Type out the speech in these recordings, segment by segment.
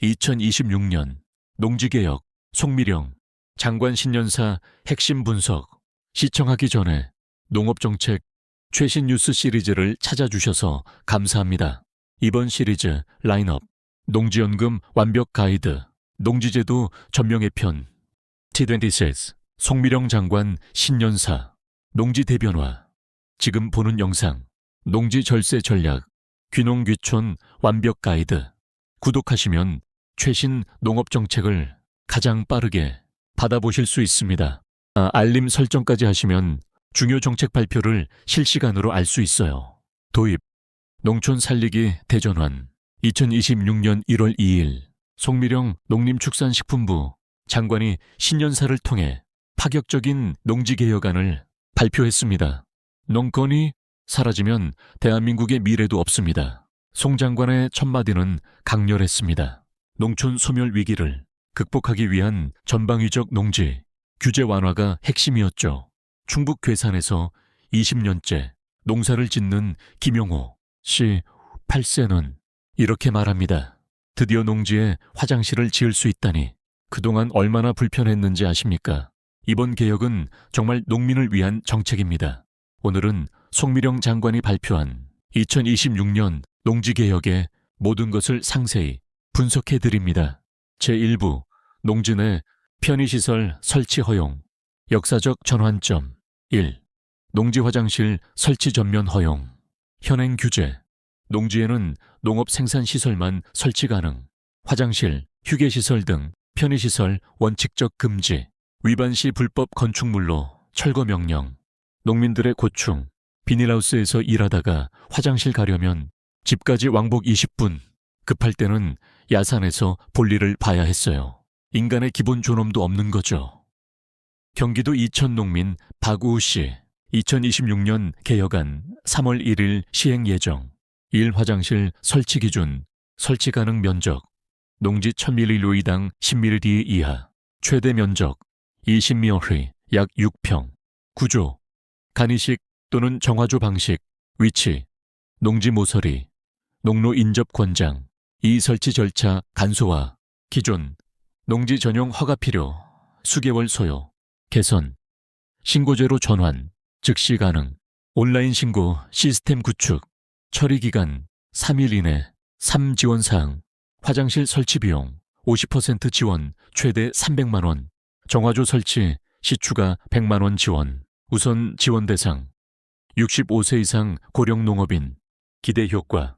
2026년 농지개혁, 송미령, 장관 신년사 핵심 분석. 시청하기 전에 농업정책 최신 뉴스 시리즈를 찾아주셔서 감사합니다. 이번 시리즈 라인업, 농지연금 완벽 가이드, 농지제도 전명의 편, T26, 송미령 장관 신년사, 농지 대변화. 지금 보는 영상, 농지 절세 전략, 귀농귀촌 완벽 가이드. 구독하시면 최신 농업정책을 가장 빠르게 받아보실 수 있습니다. 알림 설정까지 하시면 중요 정책 발표를 실시간으로 알 수 있어요. 도입, 농촌 살리기 대전환. 2026년 1월 2일 송미령 농림축산식품부 장관이 신년사를 통해 파격적인 농지개혁안을 발표했습니다. 농권이 사라지면 대한민국의 미래도 없습니다. 송 장관의 첫마디는 강렬했습니다. 농촌 소멸 위기를 극복하기 위한 전방위적 농지 규제 완화가 핵심이었죠. 충북 괴산에서 20년째 농사를 짓는 김용호 씨 8세는 이렇게 말합니다. 드디어 농지에 화장실을 지을 수 있다니 그동안 얼마나 불편했는지 아십니까? 이번 개혁은 정말 농민을 위한 정책입니다. 오늘은 송미령 장관이 발표한 2026년 농지개혁의 모든 것을 상세히 분석해드립니다. 제1부 농지 내 편의시설 설치 허용. 역사적 전환점. 1. 농지 화장실 설치 전면 허용. 현행 규제. 농지에는 농업 생산시설만 설치 가능. 화장실, 휴게시설 등 편의시설 원칙적 금지. 위반 시 불법 건축물로 철거 명령. 농민들의 고충. 비닐하우스에서 일하다가 화장실 가려면 집까지 왕복 20분. 급할 때는 야산에서 볼일을 봐야 했어요. 인간의 기본 존엄도 없는 거죠. 경기도 이천 농민 박우우 씨. 2026년 개혁안 3월 1일 시행 예정. 1. 화장실 설치 기준, 설치 가능 면적. 농지 1000ml/당 10ml 이하. 최대 면적 20ml 약 6평. 구조 간이식 또는 정화조 방식. 위치 농지 모서리. 농로 인접 권장. 이 설치 절차 간소화. 기존 농지 전용 허가 필요. 수개월 소요. 개선 신고제로 전환. 즉시 가능. 온라인 신고 시스템 구축. 처리 기간 3일 이내. 3. 지원 사항. 화장실 설치 비용 50% 지원 최대 300만 원. 정화조 설치 시추가 100만 원 지원. 우선 지원 대상 65세 이상 고령 농업인. 기대 효과.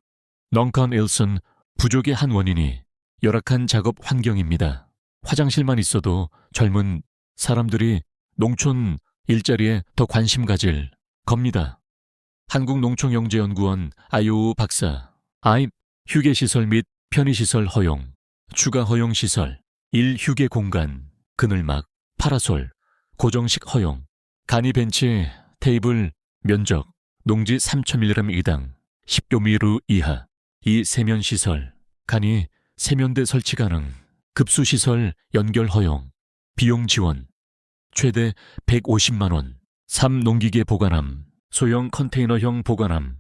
넝컨 일선 부족의 한 원인이 열악한 작업 환경입니다. 화장실만 있어도 젊은 사람들이 농촌 일자리에 더 관심 가질 겁니다. 한국농촌영재연구원 아이오우 박사. 휴게시설 및 편의시설 허용. 추가 허용시설 1. 휴게 공간, 그늘막, 파라솔, 고정식 허용. 간이 벤치, 테이블, 면적, 농지 3000ml/당 10교미루 이하. 2. 세면시설, 간이 세면대 설치 가능. 급수시설 연결 허용. 비용 지원 최대 150만 원. 3. 농기계 보관함, 소형 컨테이너형 보관함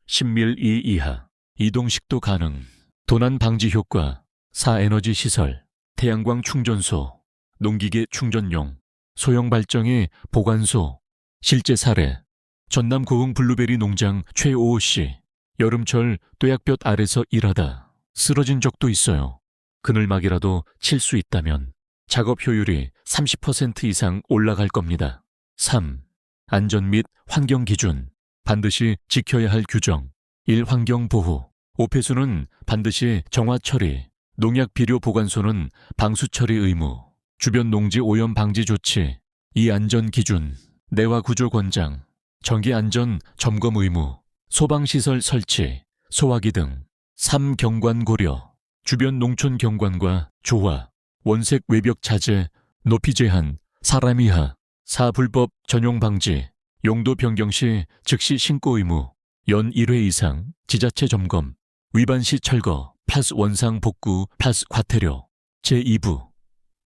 10ml 이하. 이동식도 가능. 도난 방지 효과. 4. 에너지 시설, 태양광 충전소, 농기계 충전용, 소형 발전기 보관소. 실제 사례. 전남 고흥 블루베리 농장 최오호 씨. 여름철 또약볕 아래서 일하다 쓰러진 적도 있어요. 그늘막이라도 칠 수 있다면 작업 효율이 30% 이상 올라갈 겁니다. 3. 안전 및 환경 기준. 반드시 지켜야 할 규정. 1. 환경 보호. 오폐수는 반드시 정화 처리. 농약 비료 보관소는 방수 처리 의무. 주변 농지 오염 방지 조치. 2. 안전 기준. 내화 구조 권장. 전기 안전 점검 의무. 소방시설 설치, 소화기 등. 3. 경관 고려. 주변 농촌 경관과 조화, 원색 외벽 자재, 높이 제한, 사람 이하. 4. 불법 전용 방지. 용도 변경 시 즉시 신고 의무. 연 1회 이상 지자체 점검. 위반 시 철거, 플러스 원상 복구, 플러스 과태료. 제2부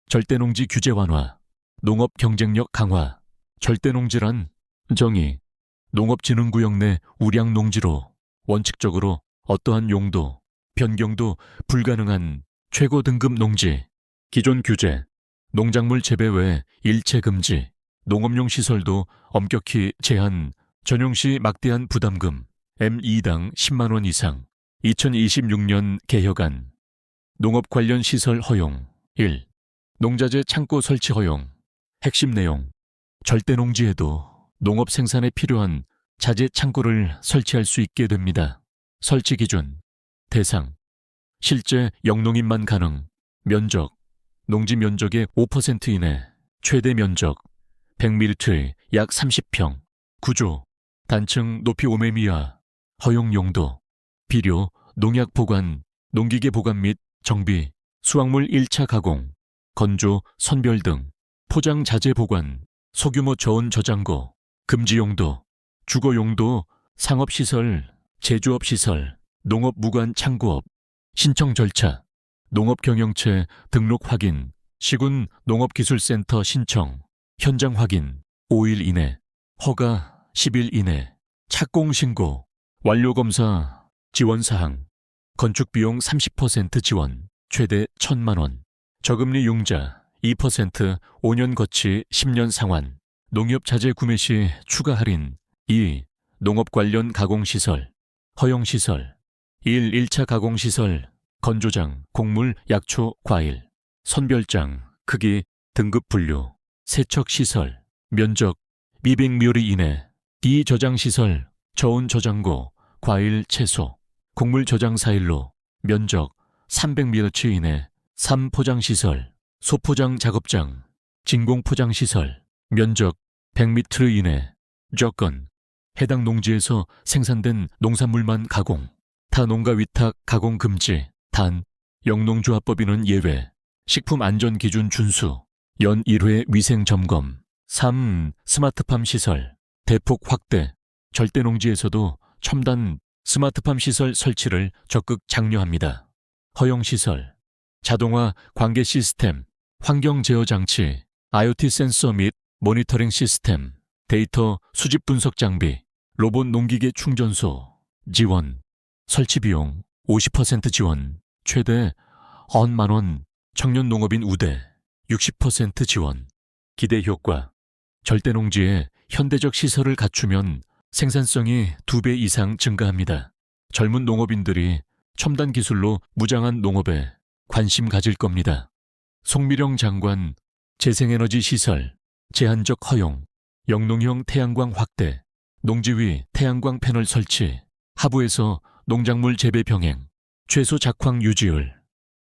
절대농지 규제 완화. 농업 경쟁력 강화. 절대농지란 정의. 농업진흥구역 내 우량 농지로 원칙적으로 어떠한 용도, 변경도 불가능한 최고 등급 농지, 기존 규제, 농작물 재배 외 일체 금지, 농업용 시설도 엄격히 제한, 전용 시 막대한 부담금, M2당 10만 원 이상, 2026년 개혁안, 농업 관련 시설 허용, 1. 농자재 창고 설치 허용, 핵심 내용, 절대 농지에도 농업 생산에 필요한 자재 창고를 설치할 수 있게 됩니다. 설치 기준, 대상, 실제 영농인만 가능, 면적, 농지 면적의 5% 이내, 최대 면적, 100m 약 30평, 구조, 단층 높이 5m 이하, 허용 용도, 비료, 농약 보관, 농기계 보관 및 정비, 수확물 1차 가공, 건조, 선별 등, 포장 자재 보관, 소규모 저온 저장고, 금지 용도, 주거 용도, 상업시설, 제조업시설, 농업 무관 창구업, 신청 절차, 농업경영체 등록 확인, 시군 농업기술센터 신청, 현장 확인, 5일 이내, 허가 10일 이내, 착공 신고, 완료 검사, 지원사항, 건축비용 30% 지원, 최대 1,000만 원, 저금리 융자 2%, 5년 거치 10년 상환, 농협자재 구매 시 추가 할인, 2. 농업 관련 가공시설, 허용시설, 1. 1차 가공시설, 건조장, 곡물, 약초, 과일, 선별장, 크기, 등급 분류, 세척시설, 면적, 200묘리 이내, 2. 저장시설, 저온 저장고, 과일, 채소, 곡물 저장 사일로, 면적, 300m 이내, 3. 포장시설, 소포장 작업장, 진공 포장시설, 면적, 100m 이내, 조건, 해당 농지에서 생산된 농산물만 가공, 타 농가 위탁 가공 금지, 단, 영농조합법인은 예외, 식품안전기준 준수, 연 1회 위생점검, 3. 스마트팜 시설, 대폭 확대, 절대농지에서도 첨단 스마트팜 시설 설치를 적극 장려합니다. 허용시설, 자동화 관계 시스템, 환경 제어 장치, IoT 센서 및 모니터링 시스템, 데이터 수집 분석 장비, 로봇 농기계 충전소, 지원, 설치 비용 50% 지원, 최대 1만 원, 청년 농업인 우대 60% 지원, 기대 효과, 절대농지에 현대적 시설을 갖추면 생산성이 2배 이상 증가합니다. 젊은 농업인들이 첨단 기술로 무장한 농업에 관심 가질 겁니다. 송미령 장관, 재생에너지 시설, 제한적 허용, 영농형 태양광 확대, 농지 위 태양광 패널 설치, 하부에서 농작물 재배 병행, 최소 작황 유지율,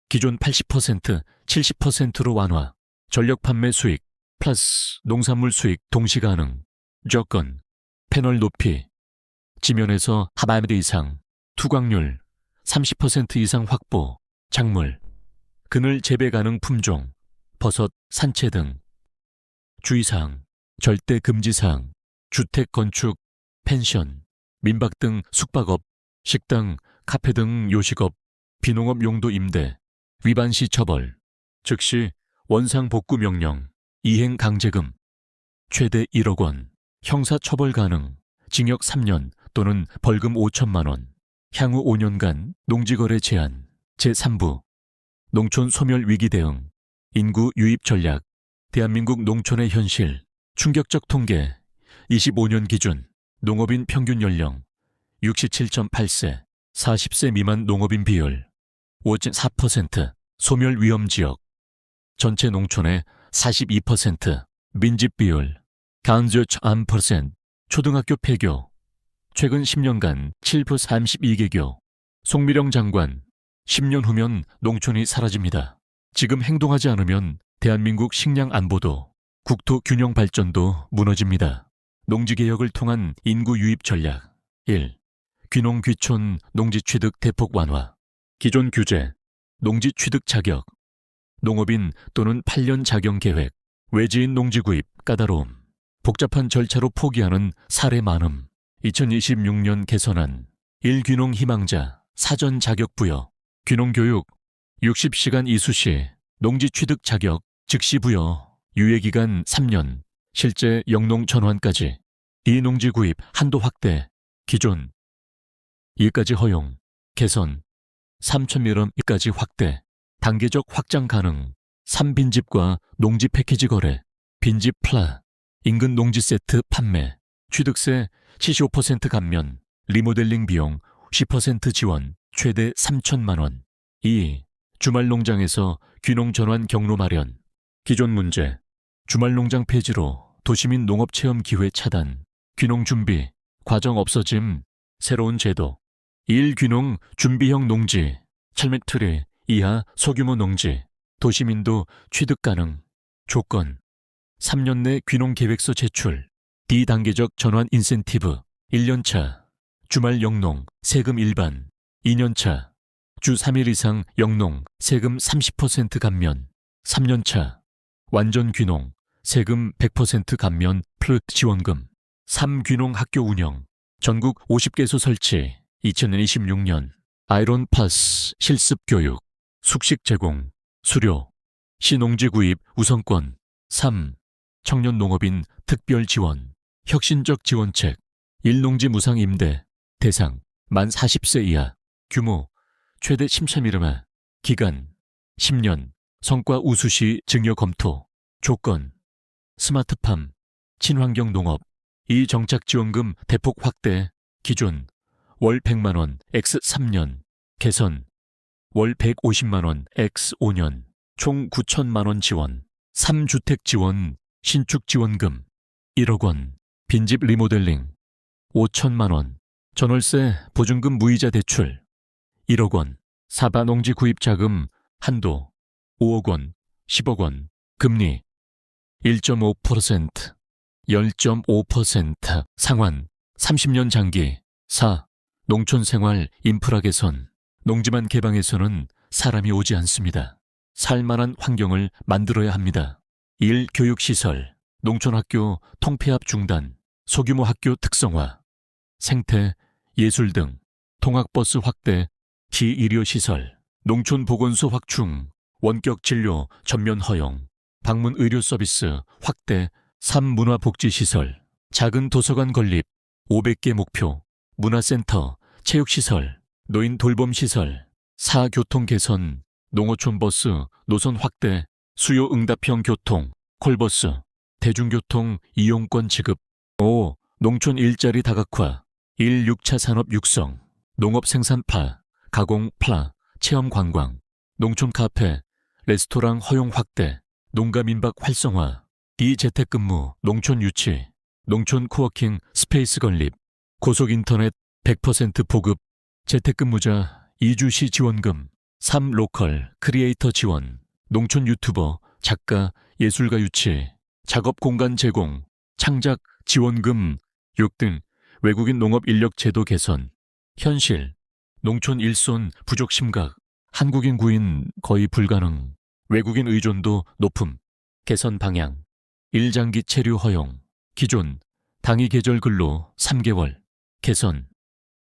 기존 80%, 70%로 완화, 전력 판매 수익, 플러스 농산물 수익 동시 가능, 조건, 패널 높이, 지면에서 하반대 이상, 투광률, 30% 이상 확보, 작물, 그늘 재배 가능 품종, 버섯, 산채 등. 주의사항, 절대 금지사항, 주택 건축, 펜션, 민박 등 숙박업, 식당, 카페 등 요식업, 비농업 용도 임대, 위반 시 처벌, 즉시 원상 복구 명령, 이행 강제금, 최대 1억 원, 형사 처벌 가능, 징역 3년 또는 벌금 5천만 원, 향후 5년간 농지거래 제한, 제3부, 농촌 소멸 위기 대응, 인구 유입 전략, 대한민국 농촌의 현실, 충격적 통계, 25년 기준, 농업인 평균 연령, 67.8세, 40세 미만 농업인 비율, 5.4%, 소멸 위험 지역, 전체 농촌의 42%, 민집 비율, 간저치 암퍼센트, 초등학교 폐교, 최근 10년간 732개교, 송미령 장관, 10년 후면 농촌이 사라집니다. 지금 행동하지 않으면 대한민국 식량 안보도, 국토 균형 발전도 무너집니다. 농지개혁을 통한 인구 유입 전략 1. 귀농 귀촌 농지 취득 대폭 완화, 기존 규제, 농지 취득 자격, 농업인 또는 8년 자경 계획, 외지인 농지 구입 까다로움, 복잡한 절차로 포기하는 사례 많음, 2026년 개선안, 1귀농 희망자, 사전 자격 부여, 귀농교육, 60시간 이수시, 농지 취득 자격, 즉시 부여, 유예기간 3년, 실제 영농 전환까지, 이농지 구입 한도 확대, 기존, 이까지 허용, 개선, 3,000m까지 확대, 단계적 확장 가능. 3빈집과 농지 패키지 거래. 빈집 플라. 인근 농지 세트 판매. 취득세 75% 감면. 리모델링 비용 10% 지원. 최대 3천만 원. 2. 주말 농장에서 귀농 전환 경로 마련. 기존 문제. 주말 농장 폐지로 도시민 농업 체험 기회 차단. 귀농 준비. 과정 없어짐. 새로운 제도. 1. 귀농 준비형 농지. 7m 이하 소규모 농지. 도시민도 취득 가능. 조건. 3년 내 귀농 계획서 제출. D단계적 전환 인센티브. 1년차. 주말 영농 세금 일반. 2년차. 주 3일 이상 영농 세금 30% 감면. 3년차. 완전 귀농 세금 100% 감면 플러스 지원금. 3. 귀농 학교 운영. 전국 50개소 설치. 2026년. 아이론 파스 실습 교육. 숙식 제공. 수료. 시농지 구입 우선권. 3. 청년 농업인 특별 지원. 혁신적 지원책. 1농지 무상 임대. 대상. 만 40세 이하. 규모. 최대 1000mm. 기간. 10년. 성과 우수시 증여 검토. 조건. 스마트팜. 친환경 농업. 이 정착 지원금 대폭 확대. 기존. 월 100만원 X 3년. 개선. 월 150만원 X 5년. 총 9천만원 지원. 3주택 지원. 신축 지원금. 1억 원. 빈집 리모델링. 5천만원. 전월세 보증금 무이자 대출. 1억 원. 사바 농지 구입 자금 한도. 5억 원. 10억 원. 금리. 1.5%. 10.5%. 상환. 30년 장기. 4. 농촌생활 인프라 개선. 농지만 개방해서는 사람이 오지 않습니다. 살만한 환경을 만들어야 합니다. 1. 교육시설. 농촌학교 통폐합 중단. 소규모 학교 특성화. 생태, 예술 등. 통학버스 확대. T-의료시설. 농촌보건소 확충. 원격 진료 전면 허용. 방문 의료 서비스 확대. 3. 문화복지시설. 작은 도서관 건립. 500개 목표. 문화센터, 체육시설, 노인 돌봄시설. 4. 교통 개선. 농어촌 버스, 노선 확대. 수요 응답형 교통, 콜버스. 대중교통 이용권 지급. 5. 농촌 일자리 다각화. 1. 6차 산업 육성. 농업 생산파, 가공 플라, 체험 관광. 농촌 카페, 레스토랑 허용 확대. 농가 민박 활성화. 2. 재택근무, 농촌 유치. 농촌 코워킹 스페이스 건립. 고속 인터넷 100% 보급. 재택근무자 2주시 지원금. 3. 로컬 크리에이터 지원. 농촌 유튜버, 작가, 예술가 유치. 작업 공간 제공. 창작 지원금. 6. 등 외국인 농업 인력 제도 개선. 현실. 농촌 일손 부족 심각. 한국인 구인 거의 불가능. 외국인 의존도 높음. 개선 방향. 1장기 체류 허용. 기존 당이 계절 근로 3개월. 개선.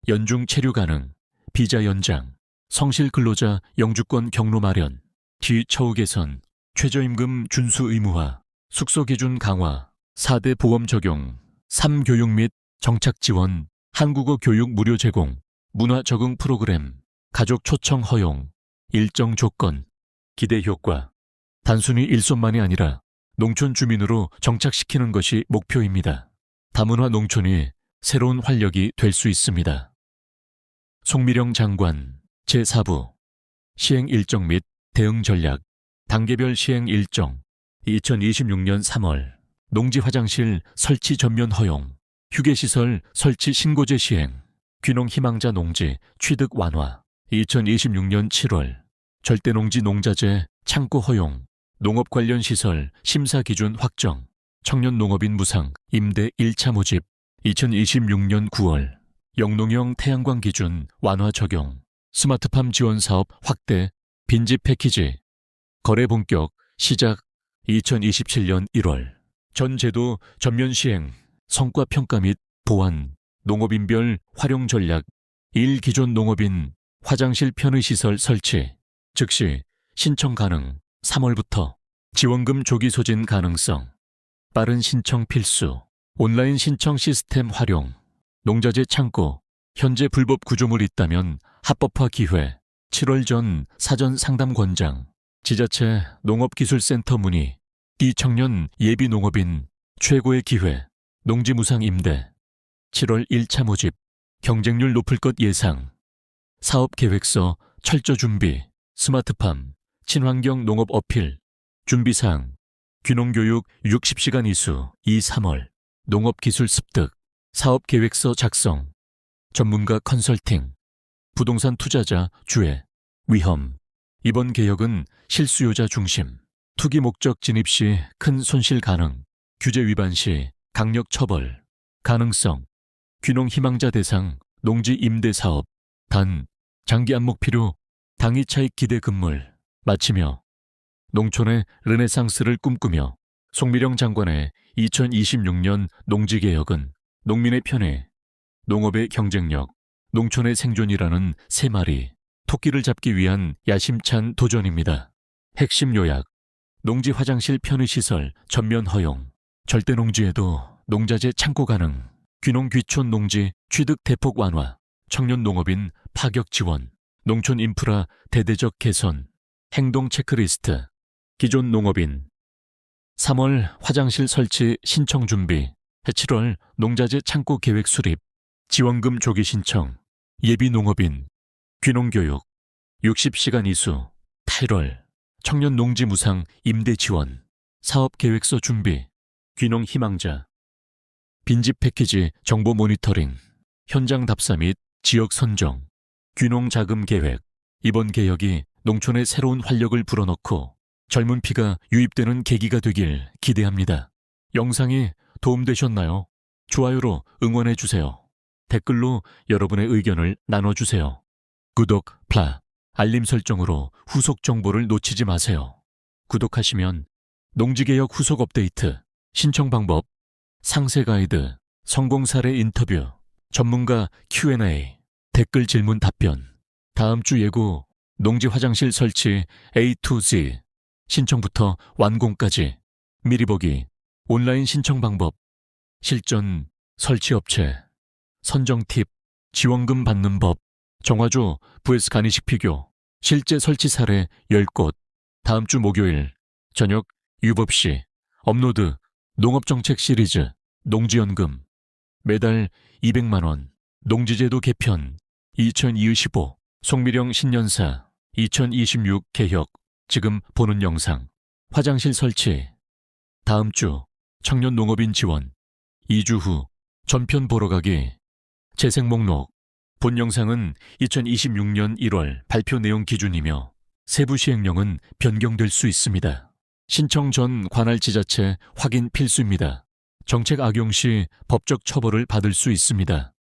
연중 체류 가능. 비자 연장. 성실 근로자 영주권 경로 마련. 뒤처우 개선. 최저임금 준수 의무화. 숙소 기준 강화. 4대 보험 적용. 3. 교육 및 정착 지원. 한국어 교육 무료 제공. 문화 적응 프로그램. 가족 초청 허용. 일정 조건. 기대 효과. 단순히 일손만이 아니라 농촌 주민으로 정착시키는 것이 목표입니다. 다문화 농촌이 새로운 활력이 될 수 있습니다. 송미령 장관 제4부 시행 일정 및 대응 전략. 단계별 시행 일정. 2026년 3월 농지 화장실 설치 전면 허용. 휴게시설 설치 신고제 시행. 귀농 희망자 농지 취득 완화. 2026년 7월 절대농지 농자재 창고 허용. 농업 관련 시설 심사 기준 확정. 청년 농업인 무상 임대 1차 모집. 2026년 9월 영농형 태양광 기준 완화 적용. 스마트팜 지원 사업 확대. 빈집 패키지. 거래 본격 시작. 2027년 1월 전 제도 전면 시행. 성과 평가 및 보완. 농업인별 활용 전략. 1. 기존 농업인 화장실 편의시설 설치. 즉시 신청 가능. 3월부터 지원금 조기 소진 가능성. 빠른 신청 필수. 온라인 신청 시스템 활용. 농자재 창고. 현재 불법 구조물 있다면 합법화 기회. 7월 전 사전 상담권장, 지자체 농업기술센터 문의, 띠청년 예비농업인 최고의 기회, 농지무상 임대, 7월 1차 모집, 경쟁률 높을 것 예상, 사업계획서 철저 준비, 스마트팜, 친환경 농업 어필, 준비사항, 귀농교육 60시간 이수 2, 3월, 농업기술 습득, 사업계획서 작성, 전문가 컨설팅, 부동산 투자자 주회, 위험. 이번 개혁은 실수요자 중심, 투기 목적 진입 시 큰 손실 가능, 규제 위반 시 강력 처벌, 가능성, 귀농 희망자 대상 농지 임대 사업, 단, 장기 안목 필요, 당위 차익 기대 금물, 마치며 농촌의 르네상스를 꿈꾸며 송미령 장관의 2026년 농지개혁은 농민의 편에 농업의 경쟁력, 농촌의 생존이라는 세 마리 토끼를 잡기 위한 야심찬 도전입니다. 핵심 요약, 농지 화장실 편의시설 전면 허용, 절대 농지에도 농자재 창고 가능, 귀농 귀촌 농지 취득 대폭 완화, 청년 농업인 파격 지원, 농촌 인프라 대대적 개선, 행동 체크리스트, 기존 농업인 3월 화장실 설치 신청 준비, 7월 농자재 창고 계획 수립, 지원금 조기 신청, 예비 농업인, 귀농교육, 60시간 이수, 8월 청년 농지 무상 임대 지원, 사업 계획서 준비, 귀농 희망자, 빈집 패키지 정보 모니터링, 현장 답사 및 지역 선정, 귀농 자금 계획. 이번 개혁이 농촌에 새로운 활력을 불어넣고 젊은 피가 유입되는 계기가 되길 기대합니다. 영상이 도움되셨나요? 좋아요로 응원해주세요. 댓글로 여러분의 의견을 나눠주세요. 구독, 알림 설정으로 후속 정보를 놓치지 마세요. 구독하시면 농지개혁 후속 업데이트, 신청 방법, 상세 가이드, 성공 사례 인터뷰, 전문가 Q&A, 댓글 질문 답변, 다음 주 예고, 농지 화장실 설치 A to Z, 신청부터 완공까지, 미리 보기, 온라인 신청 방법, 실전, 설치업체, 선정 팁, 지원금 받는 법, 정화조 vs 간이식 비교, 실제 설치 사례 10곳, 다음 주 목요일, 저녁 유법시, 업로드, 농업정책 시리즈, 농지연금, 매달 200만원, 농지제도 개편, 2025, 송미령 신년사, 2026 개혁, 지금 보는 영상, 화장실 설치, 다음 주, 청년 농업인 지원, 2주 후, 전편 보러 가기, 재생 목록, 본 영상은 2026년 1월 발표 내용 기준이며 세부 시행령은 변경될 수 있습니다. 신청 전 관할 지자체 확인 필수입니다. 정책 악용 시 법적 처벌을 받을 수 있습니다.